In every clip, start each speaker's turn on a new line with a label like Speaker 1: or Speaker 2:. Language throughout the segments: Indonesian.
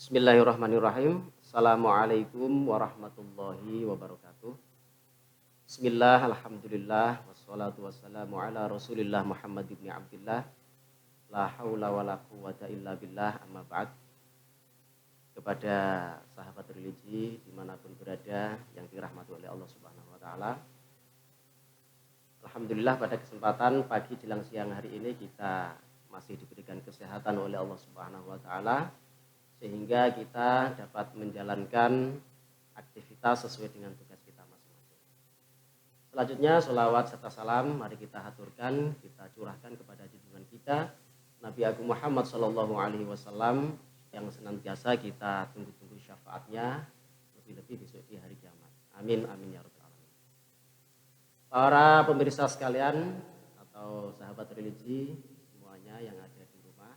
Speaker 1: Bismillahirrahmanirrahim. Assalamualaikum warahmatullahi wabarakatuh. Bismillah, alhamdulillah, wassalatu wassalamu ala rasulillah Muhammad ibn Abdillah. La hawla wa la quwwata illa billah, amma ba'd. Kepada sahabat religi dimanapun berada yang dirahmati oleh Allah subhanahu wa ta'ala, alhamdulillah pada kesempatan pagi jelang siang hari ini kita masih diberikan kesehatan oleh Allah subhanahu wa ta'ala, sehingga kita dapat menjalankan aktivitas sesuai dengan tugas kita masing-masing. Selanjutnya sholawat serta salam mari kita haturkan, kita curahkan kepada junjungan kita Nabi Agung Muhammad SAW yang senantiasa kita tunggu-tunggu syafaatnya, lebih-lebih besok di hari kiamat. Amin amin ya rabbal alamin. Para pemirsa sekalian atau sahabat religi semuanya yang ada di rumah,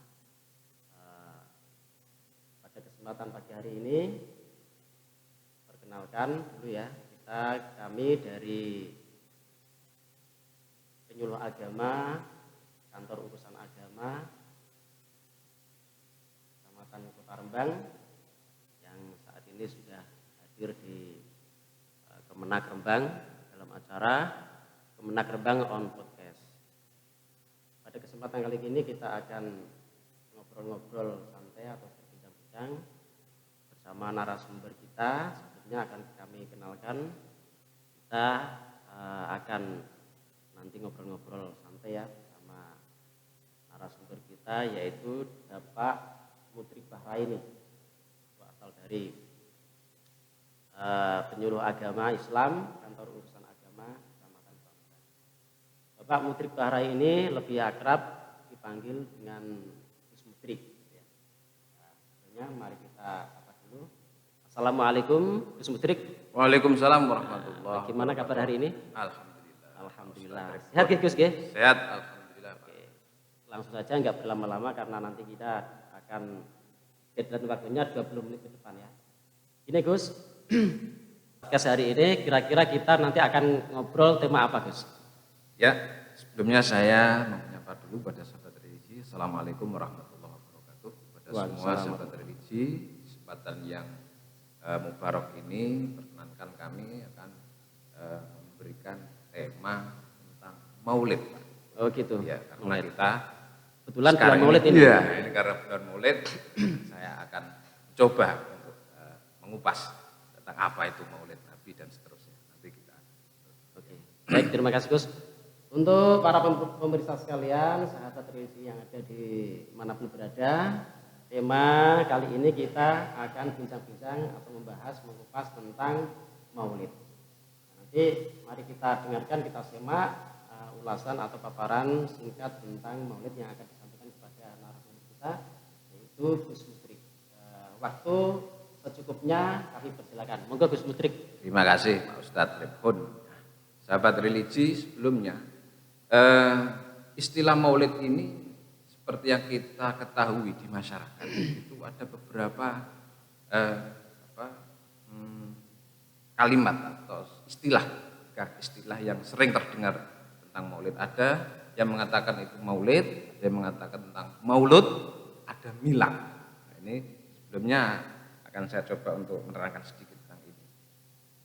Speaker 1: pada kesempatan pagi hari ini perkenalkan dulu ya, kami dari penyuluh agama kantor urusan agama Kecamatan Kota Rembang yang saat ini sudah hadir di Kemenak Rembang dalam acara Kemenak Rembang on Podcast. Pada kesempatan kali ini kita akan ngobrol-ngobrol santai atau berbincang bersama narasumber kita. Sebelumnya akan kami kenalkan, kita akan nanti ngobrol-ngobrol santai ya bersama narasumber kita, yaitu Bapak Mutrik Bahraini, asal dari penyuluh agama Islam kantor urusan agama Kecamatan Bangsa. Bapak Mutrik Bahraini ini lebih akrab dipanggil dengan Gus Mutrik. Mari kita apa dulu. Assalamualaikum Gus Mutrik.
Speaker 2: Waalaikumsalam warahmatullahi wabarakatuh.
Speaker 1: Gimana kabar hari ini?
Speaker 2: Alhamdulillah.
Speaker 1: Alhamdulillah. Sehat Gus ya?
Speaker 2: Sehat alhamdulillah.
Speaker 1: Oke. Langsung saja nggak berlama-lama karena nanti kita akan deadline waktunya 20 menit ke depan ya. Ini Gus. Podcast hari ini kira-kira kita nanti akan ngobrol tema apa Gus?
Speaker 2: Ya, sebelumnya saya menyapa dulu pada sahabat religi. Assalamualaikum warahmatullahi wabarakatuh. Pada semua sahabat religi, kesempatan yang mubarak ini perkenankan kami akan memberikan tema tentang Maulid.
Speaker 1: Oh gitu.
Speaker 2: Ya, karena kita
Speaker 1: kebetulan bulan Maulid ini.
Speaker 2: Iya, ini karena bulan Maulid saya akan coba untuk mengupas tentang apa itu Maulid Nabi dan seterusnya. Nanti kita.
Speaker 1: Oke. Baik, terima kasih Gus. Untuk para pemirsa sekalian, sahabat religi yang ada di manapun berada, tema kali ini kita akan bincang-bincang atau membahas, mengupas tentang Maulid. Nanti mari kita dengarkan, kita simak ulasan atau paparan singkat tentang Maulid yang akan disampaikan kepada narasumber kita, yaitu Gus Mutrik. Waktu secukupnya kami persilakan. Monggo Gus Mutrik.
Speaker 2: Terima kasih Pak Ustadz Lebhun. Sahabat religi, sebelumnya istilah Maulid ini seperti yang kita ketahui di masyarakat itu ada beberapa kalimat atau istilah yang sering terdengar tentang Maulid. Ada yang mengatakan itu Maulid, ada yang mengatakan tentang Maulud, ada Milad. Nah, ini sebelumnya akan saya coba untuk menerangkan sedikit tentang ini.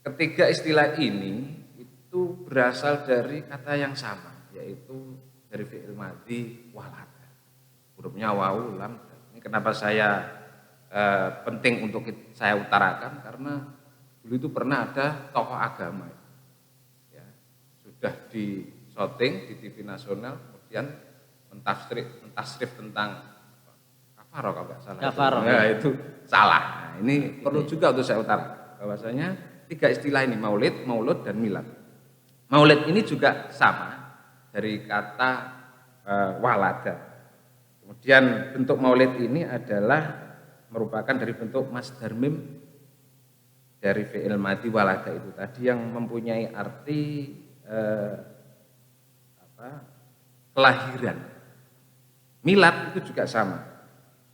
Speaker 2: Ketiga istilah ini itu berasal dari kata yang sama, yaitu dari fi'il madhi walada. Hurufnya wawu, lam. Ini kenapa saya penting untuk saya utarakan, karena dulu itu pernah ada tokoh agama ya, sudah di syuting di TV nasional, kemudian mentasrif tentang kafaroh kalau nggak salah.
Speaker 1: Kafaroh.
Speaker 2: Ya, itu salah. Nah, ini perlu juga untuk saya utarakan bahwasanya tiga istilah ini, Maulid, Maulud, dan Milad. Maulid ini juga sama dari kata walada. Kemudian bentuk Maulid ini adalah merupakan dari bentuk masdar mim dari fi'il madhi walada itu tadi, yang mempunyai arti kelahiran. Milad itu juga sama,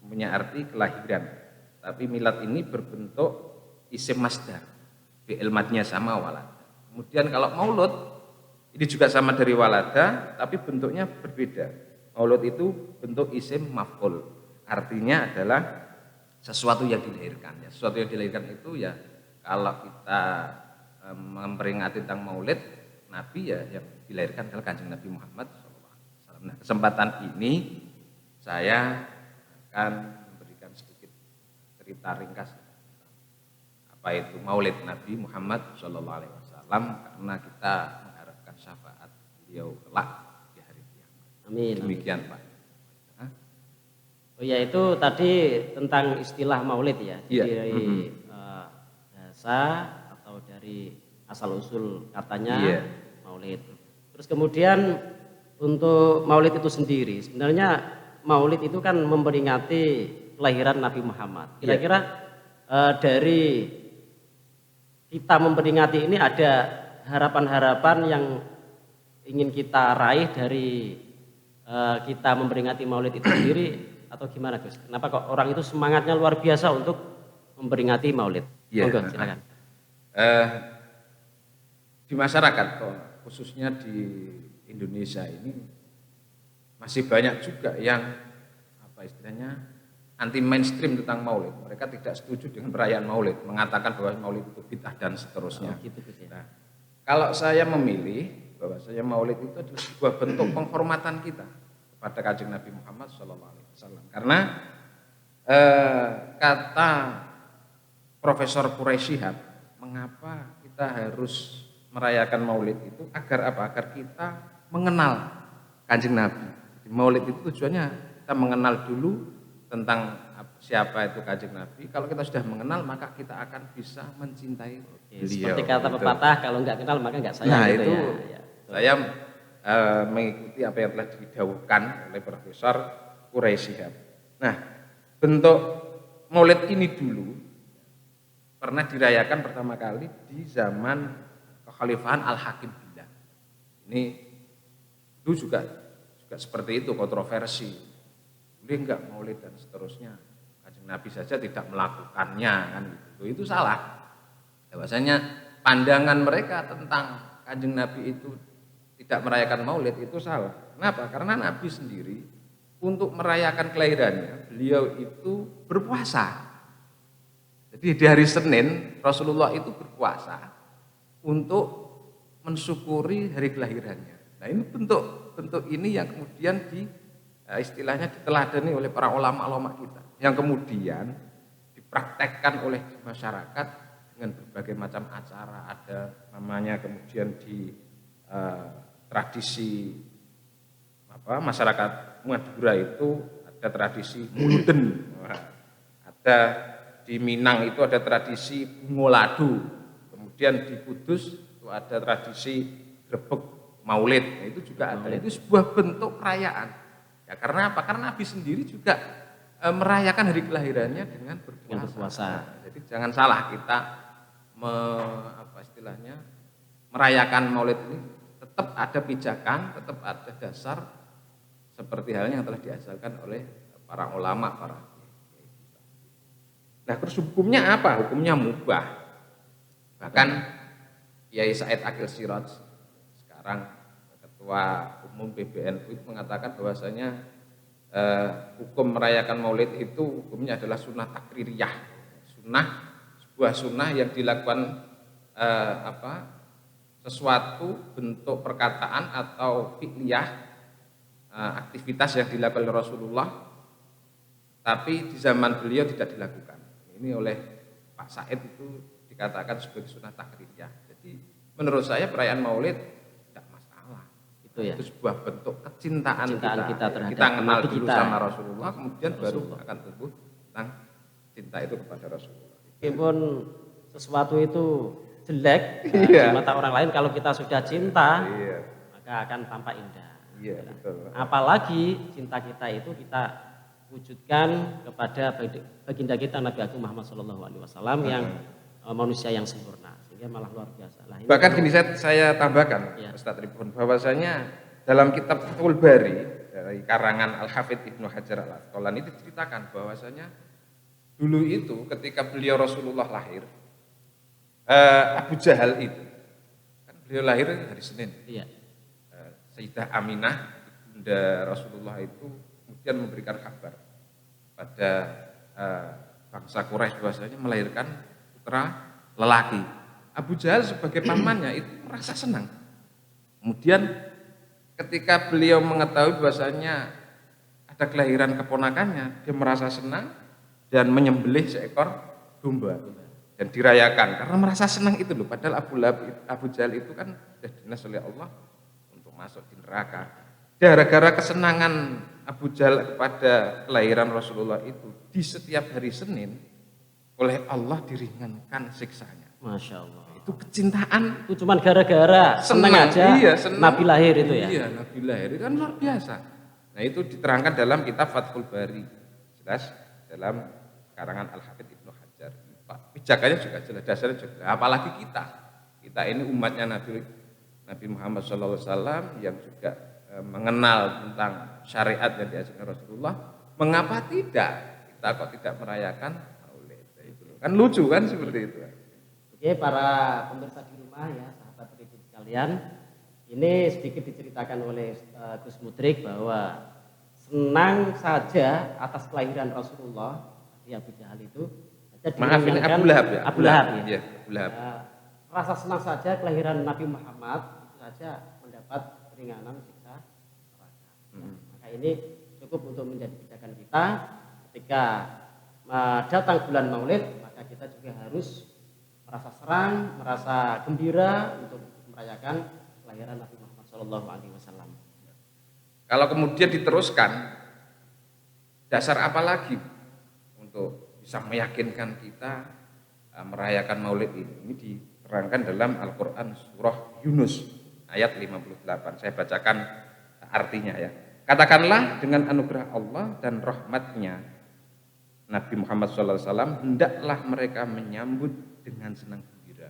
Speaker 2: mempunyai arti kelahiran. Tapi milad ini berbentuk isim masdar, fi'il madhinya sama walada. Kemudian kalau maulud ini juga sama dari walada, tapi bentuknya berbeda. Maulud itu bentuk isim maf'ul, artinya adalah sesuatu yang dilahirkan. Ya, sesuatu yang dilahirkan itu ya kalau kita memperingati tentang Maulid Nabi, ya yang dilahirkan adalah Kanjeng Nabi Muhammad SAW. Nah, kesempatan ini saya akan memberikan sedikit cerita ringkas apa itu Maulid Nabi Muhammad SAW, karena kita mengharapkan syafaat beliau kelak di hari kiamat.
Speaker 1: Amin.
Speaker 2: Demikian Pak.
Speaker 1: Oh ya, itu tadi tentang istilah Maulid ya. Jadi dari bahasa atau dari asal usul katanya Maulid. Terus kemudian untuk Maulid itu sendiri, sebenarnya Maulid itu kan memperingati kelahiran Nabi Muhammad. Kira-kira dari kita memperingati ini ada harapan-harapan yang ingin kita raih dari kita memperingati Maulid itu sendiri, atau gimana Gus? Kenapa kok orang itu semangatnya luar biasa untuk memperingati Maulid? Monggo, silakan.
Speaker 2: Di masyarakat khususnya di Indonesia ini masih banyak juga yang apa istilahnya anti mainstream tentang Maulid. Mereka tidak setuju dengan perayaan Maulid, mengatakan bahwa Maulid itu bid'ah dan seterusnya. Nah, kalau saya memilih bahwa saya Maulid itu adalah sebuah bentuk penghormatan kita kepada Kanjeng Nabi Muhammad SAW. Karena kata Profesor Quraisy Shihab, mengapa kita harus merayakan Maulid itu agar apa? Agar kita mengenal Kanjeng Nabi. Jadi Maulid itu tujuannya kita mengenal dulu tentang siapa itu Kanjeng Nabi. Kalau kita sudah mengenal, maka kita akan bisa mencintai beliau.
Speaker 1: Seperti kata pepatah, kalau nggak kenal maka nggak sayang.
Speaker 2: Nah,
Speaker 1: gitu
Speaker 2: itu
Speaker 1: ya.
Speaker 2: saya mengikuti apa yang telah didhawuhkan oleh Profesor Quraisy Shihab. Nah, bentuk Maulid ini dulu pernah dirayakan pertama kali di zaman kekhalifahan Al-Hakim Billah. Ini dulu juga seperti itu, kontroversi. Boleh enggak Maulid dan seterusnya. Kanjeng Nabi saja tidak melakukannya kan gitu. Itu salah. Bahwasanya pandangan mereka tentang Kanjeng Nabi itu tidak merayakan Maulid itu salah. Kenapa? Karena Nabi sendiri untuk merayakan kelahirannya beliau itu berpuasa. Jadi di hari Senin Rasulullah itu berpuasa untuk mensyukuri hari kelahirannya. Nah, ini bentuk ini yang kemudian istilahnya diteladani oleh para ulama-ulama kita, yang kemudian dipraktekkan oleh masyarakat dengan berbagai macam acara. Ada namanya kemudian di tradisi masyarakat Madura itu ada tradisi muluden, ada di Minang itu ada tradisi ngoladu, kemudian di Kudus itu ada tradisi grebek Maulid. Nah, itu juga ada. Itu sebuah bentuk perayaan. Ya, karena apa? Karena Nabi sendiri juga merayakan hari kelahirannya dengan berpuasa. Jadi jangan salah kita merayakan Maulid ini tetap ada pijakan, tetap ada dasar seperti halnya yang telah diajarkan oleh para ulama, para. Nah, terus hukumnya apa? Hukumnya mubah. Bahkan Kiai Said Akil Siraj, sekarang Ketua Umum PBNU, itu mengatakan bahwasanya hukum merayakan Maulid itu hukumnya adalah sunnah takririyah. Sebuah sunnah yang dilakukan sesuatu bentuk perkataan atau fi'liyah, aktivitas yang dilakukan oleh Rasulullah, tapi di zaman beliau tidak dilakukan. Ini oleh Pak Said itu dikatakan sebagai sunnah takririyah. Jadi menurut saya perayaan Maulid tidak masalah. Itu sebuah bentuk kecintaan kita terhadap kita kenal dulu sama Rasulullah, kemudian baru akan tumbuh tentang cinta itu kepada Rasulullah.
Speaker 1: Meskipun sesuatu itu jelek di mata orang lain, kalau kita sudah cinta maka akan tampak indah.
Speaker 2: Betul.
Speaker 1: Apalagi cinta kita itu kita wujudkan kepada baginda kita Nabi Agung Muhammad SAW yang manusia yang sempurna, sehingga malah luar biasa.
Speaker 2: Bahkan gini saya tambahkan, Ustaz Ribun, bahwasanya dalam kitab Fathul Bari dari karangan Al-Hafidz Ibnu Hajar Al-Asqalani itu diceritakan bahwasanya dulu itu ketika beliau Rasulullah lahir, Abu Jahal itu kan beliau lahir hari Senin. Sayyidah Aminah bunda Rasulullah itu kemudian memberikan kabar pada bangsa Quraisy bahwasanya melahirkan putra lelaki. Abu Jahal sebagai pamannya itu merasa senang. Kemudian ketika beliau mengetahui bahwasanya ada kelahiran keponakannya, dia merasa senang dan menyembelih seekor domba dan dirayakan karena merasa senang itu loh. Padahal Abu Jahal itu kan sudah dinas oleh Allah untuk masuk di neraka. Gara-gara kesenangan Abu Jahal kepada kelahiran Rasulullah itu, di setiap hari Senin oleh Allah diringankan siksanya.
Speaker 1: Masya Allah.
Speaker 2: Itu kecintaan.
Speaker 1: Itu cuman gara-gara senang aja
Speaker 2: iya, senang.
Speaker 1: Nabi lahir itu ya.
Speaker 2: Iya, Nabi lahir itu kan luar biasa. Nah itu diterangkan dalam kitab Fathul Bari, jelas dalam karangan Al-Hafidz Ibnu Hajar. Pijakannya juga jelas, dasarnya juga. Apalagi kita ini umatnya Nabi Muhammad SAW yang juga mengenal tentang syariat yang diajarkan Rasulullah. Mengapa tidak kita kok tidak merayakan Maulid? Kan lucu kan seperti itu.
Speaker 1: Oke, para pemirsa di rumah ya, sahabat pendidik sekalian, ini sedikit diceritakan oleh Gus Mudrik bahwa senang saja atas kelahiran Rasulullah di Abu Jahal itu.
Speaker 2: Maaf, ini Abu Lahab ya?
Speaker 1: Abu Lahab ya.
Speaker 2: Iya, Abu Lahab.
Speaker 1: Rasa senang saja kelahiran Nabi Muhammad itu saja mendapat keringanan siksa neraka. Maka ini cukup untuk menjadi pijakan kita ketika datang bulan Maulid, maka kita juga harus merasa serang, merasa gembira untuk merayakan kelahiran Nabi Muhammad SAW.
Speaker 2: Kalau kemudian diteruskan, dasar apa lagi untuk bisa meyakinkan kita merayakan Maulid ini? Ini diterangkan dalam Al-Quran surah Yunus ayat 58. Saya bacakan artinya ya. Katakanlah dengan anugerah Allah dan rahmatnya Nabi Muhammad SAW hendaklah mereka menyambut dengan senang gembira.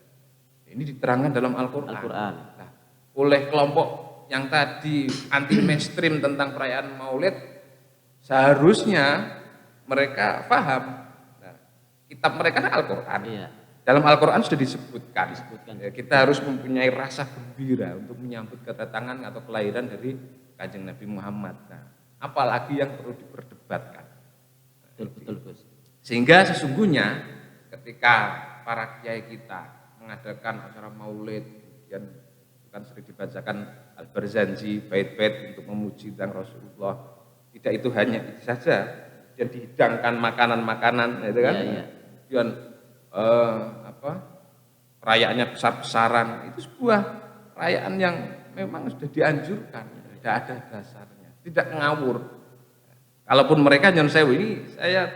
Speaker 2: Ini diterangkan dalam Al-Quran. Nah, oleh kelompok yang tadi anti mainstream tentang perayaan Maulid, seharusnya mereka paham. Nah, kitab mereka kan Al-Quran.
Speaker 1: Iya.
Speaker 2: Dalam Al-Quran sudah disebutkan. Ya, kita harus mempunyai rasa gembira untuk menyambut kedatangan atau kelahiran dari Kanjeng Nabi Muhammad. Nah, apalagi yang perlu diperdebatkan.
Speaker 1: Betul Gus.
Speaker 2: Sehingga sesungguhnya ketika para kiai kita mengadakan acara Maulid, kemudian kan sering dibacakan Al-Barzanji, bait-bait untuk memuji tentang Rasulullah. Tidak itu hanya itu saja, dan dihidangkan makanan-makanan, itu kan.
Speaker 1: Iya.
Speaker 2: Kemudian perayaannya besar-besaran, itu sebuah perayaan yang memang sudah dianjurkan, tidak ada dasarnya, tidak ngawur. Kalaupun mereka nyon sewu ini saya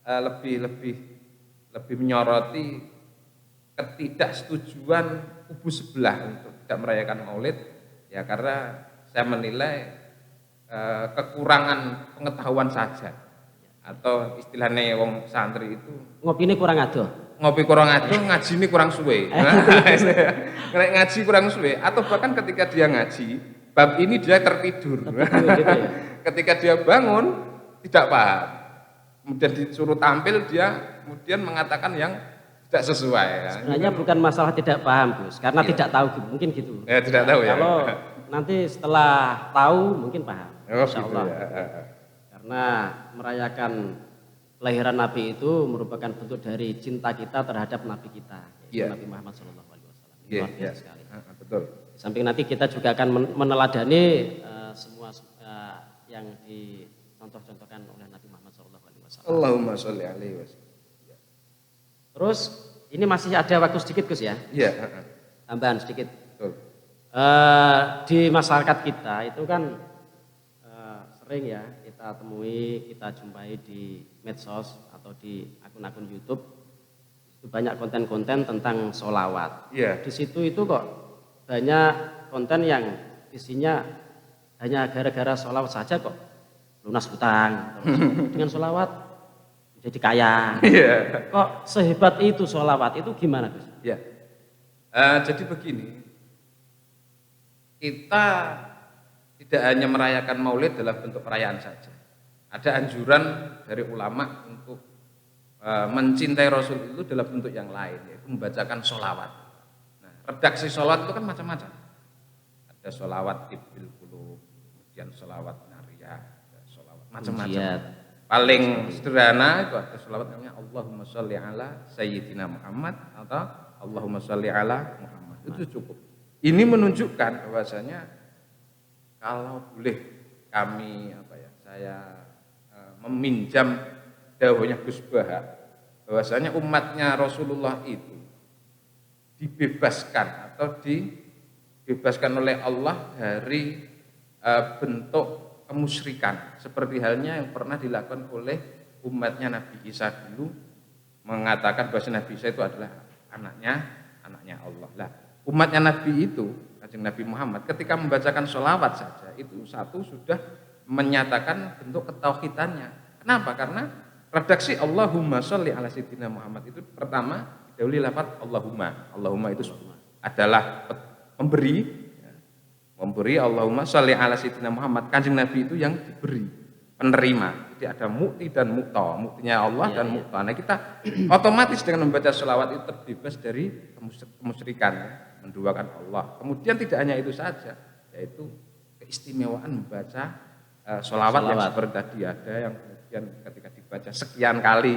Speaker 2: lebih menyoroti ketidaksetujuan kubu sebelah untuk tidak merayakan Maulid ya, karena saya menilai kekurangan pengetahuan saja, atau istilahnya wong santri itu
Speaker 1: Ngopi ini kurang adoh.
Speaker 2: ngopi kurang adoh, ngaji ini kurang suwe. Ngaji kurang suwe, atau bahkan ketika dia ngaji bab ini dia tertidur.
Speaker 1: Gitu ya.
Speaker 2: Ketika dia bangun tidak paham, kemudian disuruh tampil dia kemudian mengatakan yang tidak sesuai.
Speaker 1: Sebenarnya bukan masalah tidak paham Gus, karena tidak tahu mungkin gitu.
Speaker 2: Ya tidak tahu ya.
Speaker 1: Kalau nanti setelah tahu mungkin paham. Insya
Speaker 2: Gitu
Speaker 1: Allah.
Speaker 2: ya.
Speaker 1: Karena merayakan kelahiran Nabi itu merupakan bentuk dari cinta kita terhadap Nabi kita, yaitu Nabi Muhammad SAW. Luar biasa sekali.
Speaker 2: Betul.
Speaker 1: Di samping nanti kita juga akan meneladani semua yang dicontoh-contohkan oleh Nabi Muhammad SAW.
Speaker 2: Allahumma sholli alaihi wasallam.
Speaker 1: Terus ini masih ada waktu sedikit Gus ya?
Speaker 2: Iya.
Speaker 1: Tambahan sedikit.
Speaker 2: Betul.
Speaker 1: Di masyarakat kita itu kan sering ya kita temui, kita jumpai di medsos atau di akun-akun YouTube itu banyak konten-konten tentang sholawat.
Speaker 2: Iya.
Speaker 1: Di situ itu kok banyak konten yang isinya hanya gara-gara sholawat saja kok lunas hutang. Dengan sholawat jadi kaya.
Speaker 2: Iya.
Speaker 1: Kok sehebat itu sholawat itu gimana Gus?
Speaker 2: Ya, jadi begini, kita tidak hanya merayakan Maulid dalam bentuk perayaan saja. Ada anjuran dari ulama untuk mencintai Rasul itu dalam bentuk yang lain, yaitu membacakan sholawat. Nah, redaksi sholawat itu kan macam-macam. Ada sholawat tibil qulub, kemudian sholawat nariyah, ada sholawat macam-macam. paling sederhana itu ada sholawat namanya Allahumma sholli ala Sayyidina Muhammad atau Allahumma sholli ala Muhammad. Itu cukup. Ini menunjukkan bahwasanya kalau boleh kami saya meminjam dawuhnya Gus Baha, bahwasanya umatnya Rasulullah itu dibebaskan atau dibebaskan oleh Allah dari bentuk kemusyrikan seperti halnya yang pernah dilakukan oleh umatnya Nabi Isa dulu, mengatakan bahwa Nabi Isa itu adalah anaknya Allah. Lah, umatnya Nabi itu, Kanjeng Nabi Muhammad, ketika membacakan sholawat saja itu satu sudah menyatakan bentuk ketauhidannya. Kenapa? Karena redaksi Allahumma sholli ala Sayyidina Muhammad itu pertama didahului lafaz Allahumma. Allahumma itu adalah memberi Allahumma sholli ala Sayyidina Muhammad. Kanjeng Nabi itu yang diberi, penerima. Jadi ada mukti dan mukta, muktinya Allah dan mukta. Nah, kita otomatis dengan membaca sholawat itu terbebas dari kemusyrikan, menduakan Allah. Kemudian tidak hanya itu saja, yaitu keistimewaan membaca sholawat yang seperti tadi ada yang kemudian ketika dibaca sekian kali,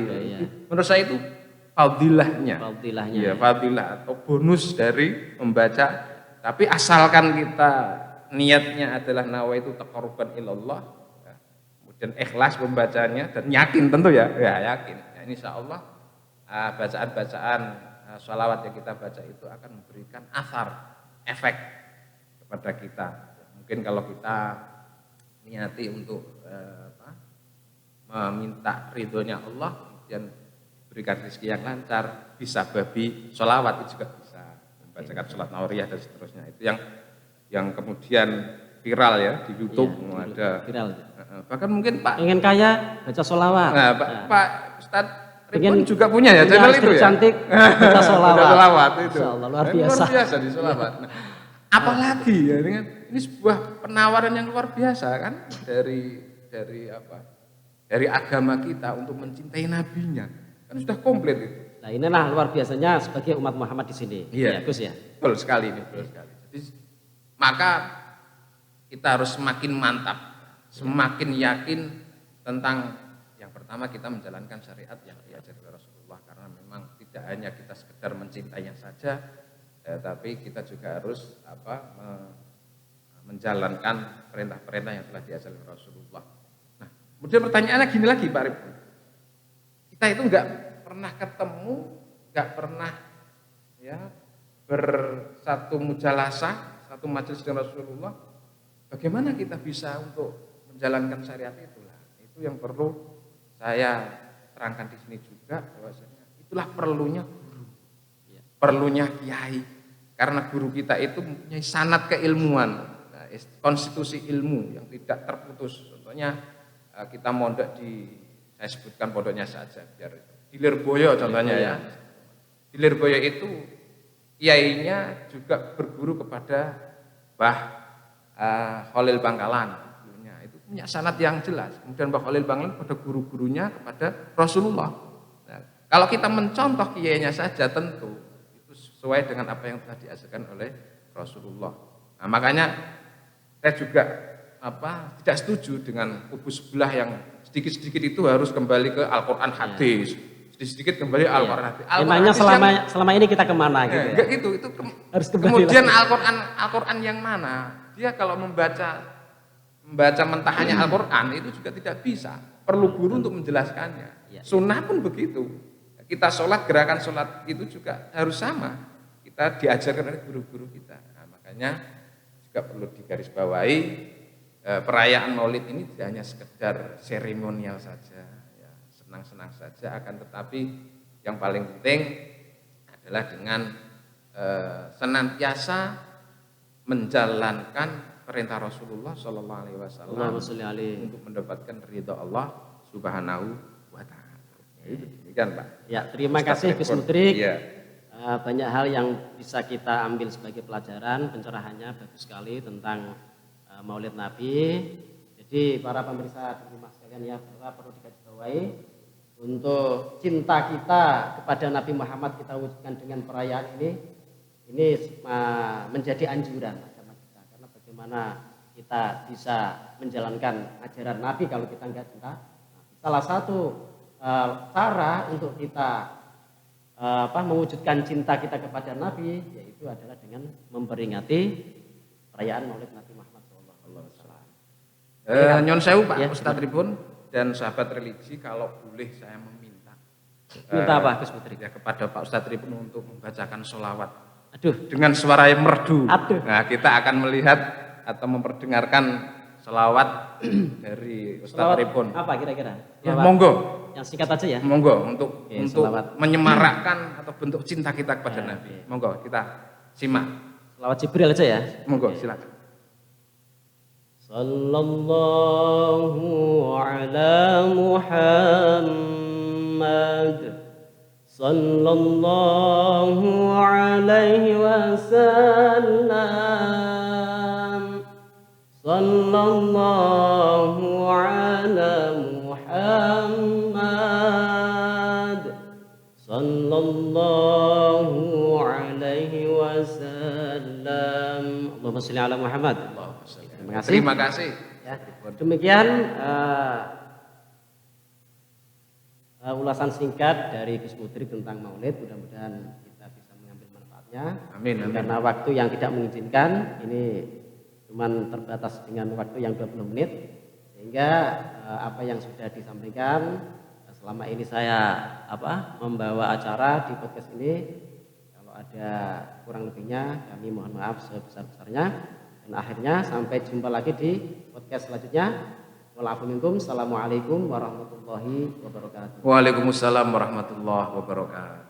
Speaker 2: menurut saya itu fadilahnya, fadilah atau bonus dari membaca. Tapi asalkan kita niatnya adalah nawaitu taqarruban ilallah, kemudian ikhlas membacanya dan yakin tentu yakin. Ya, insya Allah bacaan-bacaan sholawat yang kita baca itu akan memberikan efek kepada kita. Mungkin kalau kita niati untuk meminta ridhonya Allah, kemudian berikan rezeki yang lancar, bisa babi sholawat itu juga bisa. Membacakan sholat nauriyah dan seterusnya. Itu yang kemudian viral ya di YouTube, ada viral. Bahkan mungkin Pak
Speaker 1: ingin kaya baca sholawat.
Speaker 2: Nah, Pak Ustadz Ridwan juga punya ya channel itu ya.
Speaker 1: Cantik baca sholawat.
Speaker 2: Itu.
Speaker 1: Luar biasa.
Speaker 2: Luar biasa di sholawat. Nah, apalagi ya ini sebuah penawaran yang luar biasa kan dari agama kita untuk mencintai nabinya. Kan sudah komplit itu.
Speaker 1: Nah, inilah luar biasanya sebagai umat Muhammad di sini.
Speaker 2: Iya,
Speaker 1: ya, Gus ya.
Speaker 2: Betul sekali ini, betul sekali. Jadi maka kita harus semakin mantap, semakin yakin tentang yang pertama kita menjalankan syariat yang diajarkan oleh Rasulullah, karena memang tidak hanya kita sekedar mencintainya saja, tapi kita juga harus menjalankan perintah-perintah yang telah diajarkan oleh Rasulullah. Nah, kemudian pertanyaannya gini lagi Pak Rifki. Kita itu enggak pernah ketemu, enggak pernah bersatu mujalasah, satu majelis dengan Rasulullah. Bagaimana kita bisa untuk menjalankan syariat itulah? Itu yang perlu saya terangkan di sini juga, bahwasanya itulah perlunya guru, perlunya kiai. Karena guru kita itu mempunyai sanad keilmuan, konstitusi ilmu yang tidak terputus. Contohnya kita mondok saya sebutkan pondoknya saja biar di Lirboyo contohnya ya. Di Lirboyo itu kiainya juga berguru kepada Mbah Khalil Bangkalan. Itu punya sanad yang jelas. Kemudian Mbah Khalil Bangkalan pada guru-gurunya kepada Rasulullah. Nah, kalau kita mencontoh kiainya saja tentu itu sesuai dengan apa yang telah diajarkan oleh Rasulullah. Nah, makanya saya juga tidak setuju dengan kubu sebelah yang sedikit-sedikit itu harus kembali ke Al-Quran hadis. Sedikit kembali Al-Quran hadis.
Speaker 1: Emangnya selama ini kita kemana gitu ya?
Speaker 2: Enggak gitu, itu harus kemudian Al-Quran yang mana? Dia kalau membaca mentahannya Al-Quran itu juga tidak bisa. Perlu guru untuk menjelaskannya. Sunnah pun begitu. Kita sholat, gerakan sholat itu juga harus sama. Kita diajarkan oleh guru-guru kita. Nah, makanya juga perlu digarisbawahi, perayaan Maulid ini tidak hanya sekedar seremonial saja, ya, senang-senang saja, akan tetapi yang paling penting adalah dengan senantiasa menjalankan perintah Rasulullah Shallallahu Alaihi Wasallam untuk mendapatkan ridha Allah Subhanahu Wa Taala. Itu demikian Pak.
Speaker 1: Ya, terima kasih Gus Mudrik. Ya. Banyak hal yang bisa kita ambil sebagai pelajaran, pencerahannya bagus sekali tentang Maulid Nabi. Jadi para pemirsa di rumah sekalian ya, perlu digarisbawahi untuk cinta kita kepada Nabi Muhammad kita wujudkan dengan perayaan ini menjadi anjuran agama kita. Karena bagaimana kita bisa menjalankan ajaran Nabi kalau kita enggak cinta Nabi. salah satu cara untuk kita mewujudkan cinta kita kepada Nabi, yaitu adalah dengan memperingati perayaan Maulid Nabi Muhammad SAW.
Speaker 2: Nyon sewu Pak
Speaker 1: Ya,
Speaker 2: Ustadz Tribun dan sahabat religi, kalau boleh saya meminta
Speaker 1: apa Gus Putri?
Speaker 2: ya kepada Pak Ustadz Tribun untuk membacakan sholawat
Speaker 1: Aduh,
Speaker 2: dengan suara yang merdu.
Speaker 1: Aduh.
Speaker 2: Nah, kita akan melihat atau memperdengarkan sholawat dari Ustadz
Speaker 1: selawat
Speaker 2: Tribun.
Speaker 1: apa kira-kira?
Speaker 2: Ya,
Speaker 1: Selawat
Speaker 2: monggo.
Speaker 1: yang singkat aja ya.
Speaker 2: Monggo untuk
Speaker 1: Oke,
Speaker 2: untuk
Speaker 1: selawat.
Speaker 2: menyemarakkan atau bentuk cinta kita kepada
Speaker 1: Ya,
Speaker 2: Nabi.
Speaker 1: oke.
Speaker 2: Monggo kita simak.
Speaker 1: Selawat Jibril aja ya.
Speaker 2: Monggo silakan.
Speaker 1: Sallallahu ala Muhammad, sallallahu alaihi wasallam, sallallahu ala Muhammad, sallallahu alaihi wasallam. Allahumma sholli ala Muhammad. Terima kasih.
Speaker 2: Terima kasih.
Speaker 1: Ya, demikian ulasan singkat dari Gus Putri tentang Maulid. Mudah-mudahan kita bisa mengambil manfaatnya.
Speaker 2: Amin, amin.
Speaker 1: Karena waktu yang tidak mengizinkan, ini cuma terbatas dengan waktu yang 20 menit. Sehingga apa yang sudah disampaikan selama ini saya membawa acara di podcast ini, kalau ada kurang lebihnya kami mohon maaf sebesar-besarnya. Dan akhirnya sampai jumpa lagi di podcast selanjutnya. Wassalamualaikum warahmatullahi wabarakatuh.
Speaker 2: Waalaikumsalam warahmatullahi wabarakatuh.